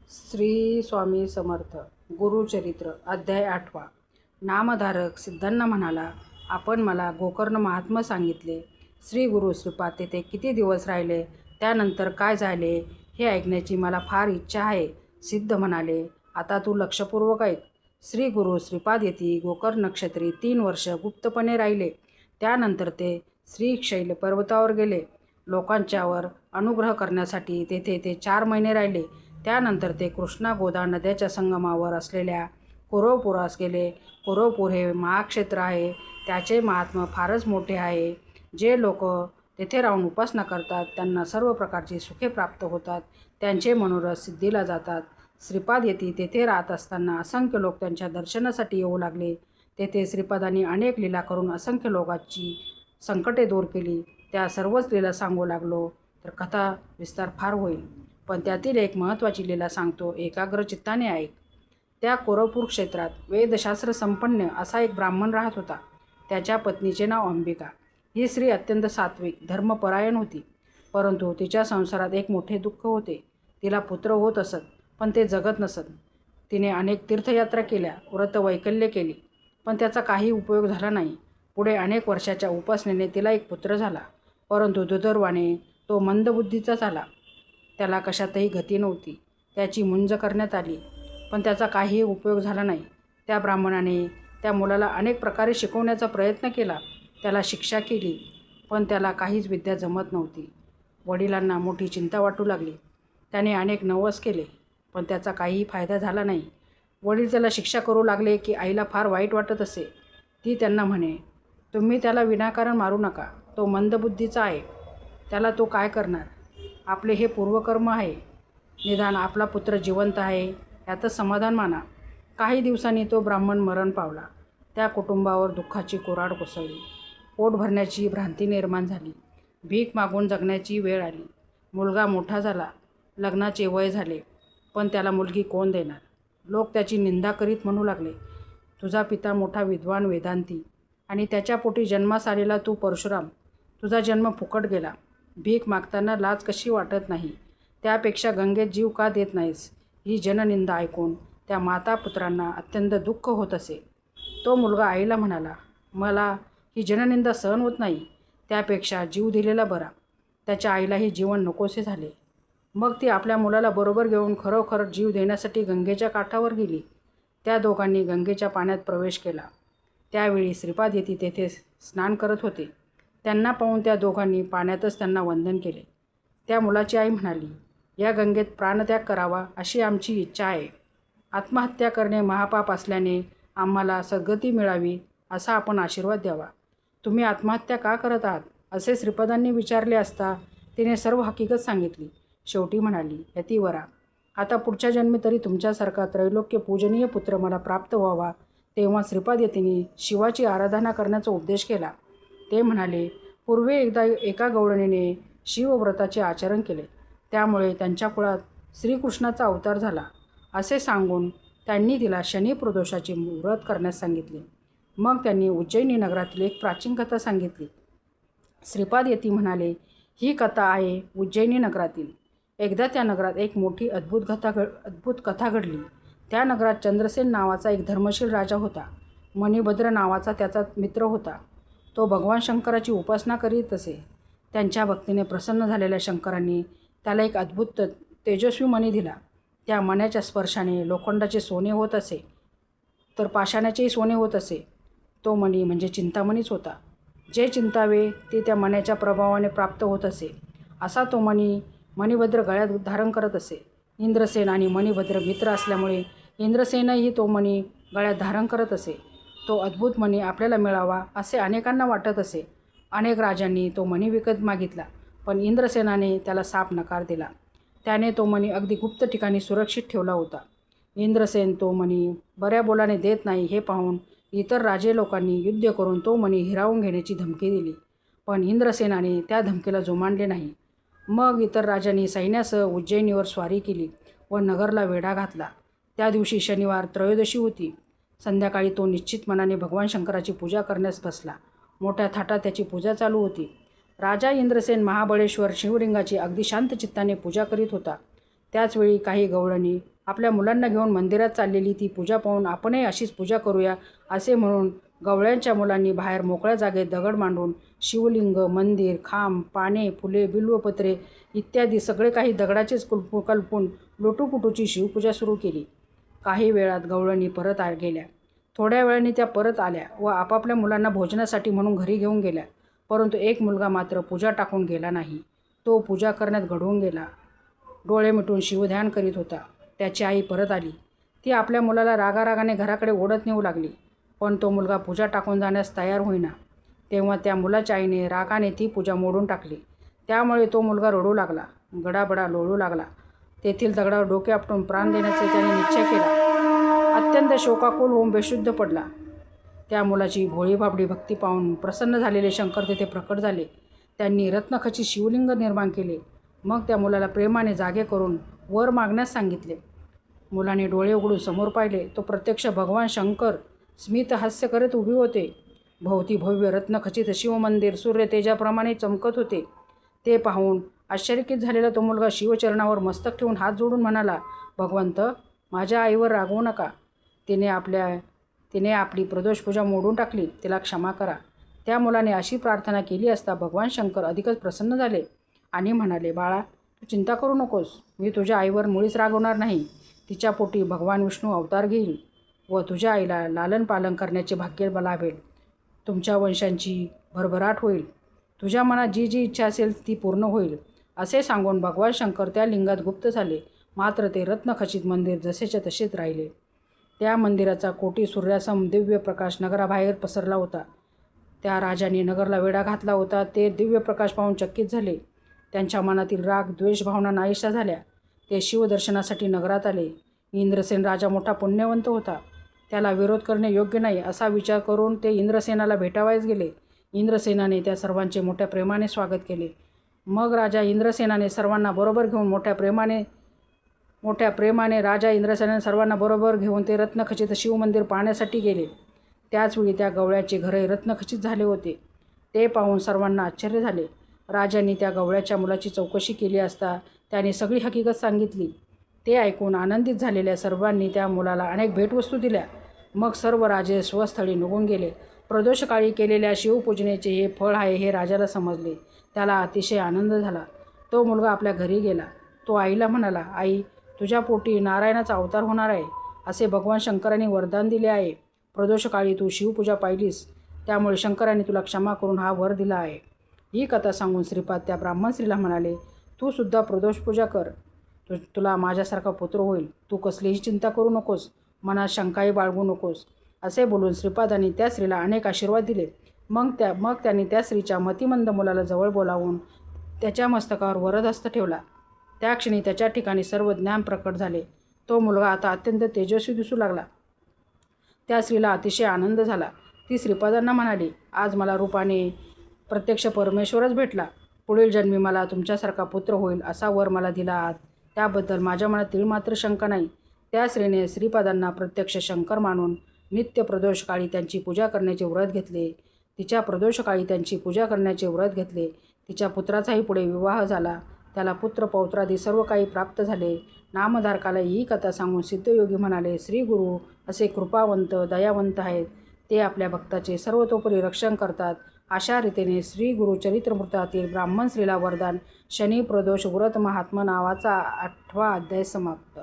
श्री स्वामी समर्थ गुरुचरित्र अध्याय 8. नामधारक सिद्धांना म्हणाला, आपण मला गोकर्ण महात्म्य सांगितले. श्री गुरु श्रीपाद तेथे किती दिवस राहिले, त्यानंतर काय झाले हे ऐकण्याची मला फार इच्छा आहे. सिद्ध म्हणाले, आता तू लक्षपूर्वक ऐक. श्री गुरु श्रीपाद येथे गोकर्ण नक्षत्री 3 वर्ष गुप्तपणे राहिले. त्यानंतर ते श्रीशैल पर्वतावर गेले. लोकांच्यावर अनुग्रह करण्यासाठी तेथे ते 4 महिने राहिले. त्यानंतर ते कृष्णा गोदा नद्याच्या संगमावर असलेल्या कुरवपुरास गेले. कुरवपूर हे महाक्षेत्र आहे. त्याचे महात्म्य फारच मोठे आहे. जे लोक तेथे राहून उपासना करतात त्यांना सर्व प्रकारची सुखे प्राप्त होतात. त्यांचे मनोरथ सिद्धीला जातात. श्रीपाद येथे तेथे राहत असताना असंख्य लोक त्यांच्या दर्शनासाठी येऊ लागले. तेथे श्रीपादांनी अनेक लीला करून असंख्य लोकांची संकटे दूर केली. त्या सर्वच लीला सांगू लागलो तर कथा विस्तार फार होईल, पण त्यातील एक महत्त्वाची लीला सांगतो, एकाग्र चित्ताने ऐक. त्या कोरपूर क्षेत्रात वेदशास्त्र संपन्न असा एक ब्राह्मण राहत होता. त्याच्या पत्नीचे नाव अंबिका. ही स्त्री अत्यंत सात्विक धर्मपरायण होती, परंतु तिच्या संसारात एक मोठे दुःख होते. तिला पुत्र होत असत, पण ते जगत नसत. तिने अनेक तीर्थयात्रा केल्या, व्रतवैकल्य केली, पण त्याचा काही उपयोग झाला नाही. पुढे अनेक वर्षाच्या उपासनेने तिला एक पुत्र झाला, परंतु दुर्दैवाने तो मंदबुद्धीचा झाला. त्याला कशातही गती नव्हती. त्याची मुंज करण्यात आली, पण त्याचा काहीही उपयोग झाला नाही. त्या ब्राह्मणाने त्या मुलाला अनेक प्रकारे शिकवण्याचा प्रयत्न केला. त्याला शिक्षा केली, पण त्याला काहीच विद्या जमत नव्हती. वडिलांना मोठी चिंता वाटू लागली. त्याने अनेक नवस केले, पण त्याचा काहीही फायदा झाला नाही. वडील त्याला शिक्षा करू लागले की आईला फार वाईट वाटत असे. ती त्यांना म्हणे, तुम्ही त्याला विनाकारण मारू नका. तो मंदबुद्धीचा आहे. त्याला तो काय करणार? आपले हे पूर्वकर्म आहे. निदान आपला पुत्र जिवंत आहे यातच समाधान माना. काही दिवसांनी तो ब्राह्मण मरण पावला. त्या कुटुंबावर दुःखाची कुऱ्हाड कोसळली. पोट भरण्याची भ्रांती निर्माण झाली. भीक मागून जगण्याची वेळ आली. मुलगा मोठा झाला. लग्नाचे वय झाले, पण त्याला मुलगी कोण देणार? लोक त्याची निंदा करीत म्हणू लागले, तुझा पिता मोठा विद्वान वेदांती आणि त्याच्या पोटी जन्मास आलेला तू परशुराम. तुझा जन्म फुकट गेला. भीक मागताना लाज कशी वाटत नाही? त्यापेक्षा गंगेत जीव का देत नाहीस? ही जननिंदा ऐकून त्या माता पुत्रांना अत्यंत दुःख होत असे. तो मुलगा आईला म्हणाला, मला ही जननिंदा सहन होत नाही. त्यापेक्षा जीव दिलेला बरा. त्याच्या आईलाही जीवन नकोसे झाले. मग ती आपल्या मुलाला बरोबर घेऊन खरोखर जीव देण्यासाठी गंगेच्या काठावर गेली. त्या दोघांनी गंगेच्या पाण्यात प्रवेश केला. त्यावेळी श्रीपाद येथे तेथे स्नान करत होते. त्यांना पाहून त्या दोघांनी पाण्यातच त्यांना वंदन केले. त्या मुलाची आई म्हणाली, या गंगेत प्राणत्याग करावा अशी आमची इच्छा आहे. आत्महत्या करणे महापाप असल्याने आम्हाला सद्गती मिळावी असा आपण आशीर्वाद द्यावा. तुम्ही आत्महत्या का करत आहात असे श्रीपादांनी विचारले असता तिने सर्व हकीकत सांगितली. शेवटी म्हणाली, यतिवरा, आता पुढच्या जन्मी तरी तुमच्यासारखा त्रैलोक्य पूजनीय पुत्र मला प्राप्त व्हावा. तेव्हा श्रीपाद यतींनी शिवाची आराधना करण्याचा उपदेश केला. ते म्हणाले, पूर्वी एकदा एका गवळणीने शिवव्रताचे आचरण केले, त्यामुळे त्यांच्या कुळात श्रीकृष्णाचा अवतार झाला असे सांगून त्यांनी तिला शनी प्रदोषाचे व्रत करण्यास सांगितले. मग त्यांनी उज्जैनी नगरातील एक प्राचीन कथा सांगितली. श्रीपाद येती म्हणाले, ही कथा आहे उज्जैनी नगरातील. एकदा त्या नगरात एक मोठी अद्भुत कथा घडली. त्या नगरात चंद्रसेन नावाचा एक धर्मशील राजा होता. मणिभद्र नावाचा त्याचा मित्र होता. तो भगवान शंकराची उपासना करीत असे. त्यांच्या भक्तीने प्रसन्न झालेल्या शंकरांनी त्याला एक अद्भुत तेजस्वी मणी दिला. त्या मण्याच्या स्पर्शाने लोखंडाचे सोने होत असे, तर पाषाणाचेही सोने होत असे. तो मणी म्हणजे चिंतामणीच होता. जे चिंतावे ते त्या मण्याच्या प्रभावाने प्राप्त होत असे. असा तो मणी मणिभद्र गळ्यात धारण करत असे. इंद्रसेन आणि मणिभद्र मित्र असल्यामुळे इंद्रसेनही तो मणी गळ्यात धारण करत असे. तो अद्भुत मणी आपल्याला मिळावा असे अनेकांना वाटत असे. अनेक राजांनी तो मणी विकत मागितला, पण इंद्रसेनाने त्याला साफ नकार दिला. त्याने तो मणी अगदी गुप्त ठिकाणी सुरक्षित ठेवला होता. इंद्रसेन तो मणी बऱ्या बोलाने देत नाही हे पाहून इतर राजे लोकांनी युद्ध करून तो मणी हिरावून घेण्याची धमकी दिली, पण इंद्रसेनाने त्या धमकीला जुमानले नाही. मग इतर राजांनी सैन्यासह उज्जैनीवर स्वारी केली व नगरला वेढा घातला. त्या दिवशी शनिवार त्रयोदशी होती. संध्याकाळी तो निश्चित मनाने भगवान शंकराची पूजा करण्यास बसला. मोठ्या थाटात त्याची पूजा चालू होती. राजा इंद्रसेन महाबळेश्वर शिवलिंगाची अगदी शांत चित्ताने पूजा करीत होता. त्याचवेळी काही गवळणी आपल्या मुलांना घेऊन मंदिरात चाललेली ती पूजा पाहून आपणही अशीच पूजा करूया असे म्हणून गवळ्यांच्या मुलांनी बाहेर मोकळ्या जागेत दगड मांडून शिवलिंग, मंदिर, खांब, पाने, फुले, बिल्वपत्रे इत्यादी सगळे काही दगडाचेच कल्पून लोटूपुटूची शिवपूजा सुरू केली. काही वेळात गवळणी परत गेल्या. थोड्या वेळाने त्या परत आल्या व आपापल्या मुलांना भोजनासाठी म्हणून घरी घेऊन गेल्या. परंतु एक मुलगा मात्र पूजा टाकून गेला नाही. तो पूजा करण्यात गढून गेला. डोळे मिटून शिवध्यान करीत होता. त्याची आई परत आली. ती आपल्या मुलाला रागारागाने घराकडे ओढत नेऊ लागली. पण तो मुलगा पूजा टाकून जाण्यास तयार होईना. तेव्हा त्या मुलाच्या आईने रागाने ती पूजा मोडून टाकली. त्यामुळे तो मुलगा रडू लागला, गडाबडा लोळू लागला. तेथील दगडावर डोके आपटून प्राण देण्याचा त्याने निश्चय केला. अत्यंत शोकाकुल होऊन बेशुद्ध पडला. त्या मुलाची भोळीभाबडी भक्ती पाहून प्रसन्न झालेले शंकर तेथे प्रकट झाले. त्यांनी रत्नखचित शिवलिंग निर्माण केले. मग त्या मुलाला प्रेमाने जागे करून वर मागण्यास सांगितले. मुलाने डोळे उघडून समोर पाहिले. तो प्रत्यक्ष भगवान शंकर स्मित हास्य करत उभे होते. भोवती भव्य रत्नखचित शिवमंदिर सूर्य तेजाप्रमाणे चमकत होते. ते पाहून आश्चर्यचकित झालेला तो मुलगा शिवचरणावर मस्तक ठेवून हात जोडून म्हणाला, भगवंत, माझ्या आईवर रागवू नका. तिने आपली प्रदोष पूजा मोडून टाकली. तिला क्षमा करा. त्या मुलाने अशी प्रार्थना केली असता भगवान शंकर अधिकच प्रसन्न झाले आणि म्हणाले, बाळा, तू चिंता करू नकोस. मी तुझ्या आईवर मुळीच रागवणार नाही. तिच्या पोटी भगवान विष्णू अवतार घेईल व तुझ्या आईला लालन पालन करण्याचे भाग्य लाभेल. तुमच्या वंशांची भरभराट होईल. तुझ्या मनात जी जी इच्छा असेल ती पूर्ण होईल. असे सांगून भगवान शंकर त्या लिंगात गुप्त झाले. मात्र ते रत्नखचित मंदिर जसेच्या तसेच राहिले. त्या मंदिराचा कोटी सूर्यासम दिव्य प्रकाश नगराबाहेर पसरला होता. त्या राजाने नगरला वेढा घातला होता. ते दिव्य प्रकाश पाहून चकित झाले. त्यांच्या मनातील राग, द्वेष भावना नाहीशा झाल्या. ते शिवदर्शनासाठी नगरात आले. इंद्रसेन राजा मोठा पुण्यवंत होता. त्याला विरोध करणे योग्य नाही असा विचार करून ते इंद्रसेनाला भेटावयास गेले. इंद्रसेनाने त्या सर्वांचे मोठ्या प्रेमाने स्वागत केले. मग राजा इंद्रसेनाने सर्वांना बरोबर घेऊन राजा इंद्रसेनाने सर्वांना बरोबर घेऊन ते रत्नखचित शिवमंदिर पाहण्यासाठी गेले. त्याचवेळी त्या गवळ्याचे घरही रत्नखचित झाले होते. ते पाहून सर्वांना आश्चर्य झाले. राजांनी त्या गवळ्याच्या मुलाची चौकशी केली असता त्याने सगळी हकीकत सांगितली. ते ऐकून आनंदित झालेल्या सर्वांनी त्या मुलाला अनेक भेटवस्तू दिल्या. मग सर्व राजे स्वस्थळी निघून गेले. प्रदोषकाळी केलेल्या शिवपूजनेचे हे फळ आहे हे राजाला समजले. त्याला अतिशय आनंद झाला. तो मुलगा आपल्या घरी गेला. तो आईला म्हणाला, आई, तुझ्या पोटी नारायणाचा अवतार होणार आहे असे भगवान शंकरांनी वरदान दिले आहे. प्रदोषकाळी तू शिवपूजा पाहिलीस, त्यामुळे शंकरांनी तुला क्षमा करून हा वर दिला आहे. ही कथा सांगून श्रीपाद त्या ब्राह्मण स्त्रीला म्हणाले, तू सुद्धा प्रदोष पूजा कर. तुला माझ्यासारखा पुत्र होईल. तू कसलीही चिंता करू नकोस. मनात शंकाही बाळगू नकोस. असे बोलून श्रीपादांनी त्या स्त्रीला अनेक आशीर्वाद दिले. मग त्यांनी त्या स्त्रीच्या मतिमंद मुलाला जवळ बोलावून त्याच्या मस्तकावर वरदहस्त ठेवला. त्या क्षणी त्याच्या ठिकाणी सर्व ज्ञान प्रकट झाले. तो मुलगा आता अत्यंत तेजस्वी दिसू लागला. त्या स्त्रीला अतिशय आनंद झाला. ती श्रीपादांना म्हणाली, आज मला रूपाने प्रत्यक्ष परमेश्वरच भेटला. पुढील जन्मी मला तुमच्यासारखा पुत्र होईल असा वर मला दिला आहात. त्याबद्दल माझ्या मनात तीळमात्र शंका नाही. त्या स्त्रीने श्रीपादांना प्रत्यक्ष शंकर मानून नित्य प्रदोषकाळी त्यांची पूजा करण्याचे व्रत घेतले. तिच्या प्रदोषकाळी त्यांची पूजा करण्याचे व्रत घेतले. तिच्या पुत्राचाही पुढे विवाह झाला. त्याला पुत्र पौत्रादी सर्व काही प्राप्त झाले. नामधारकाला ही कथा सांगून सिद्धयोगी म्हणाले, श्री गुरु असे कृपावंत, दयावंत आहेत. ते आपल्या भक्ताचे सर्वतोपरी रक्षण करतात. अशा रीतीने श्री गुरु चरित्रमृतातील ब्राह्मण स्त्रीला वरदान शनी प्रदोष व्रत महात्मा नावाचा 8वा अध्याय समाप्त.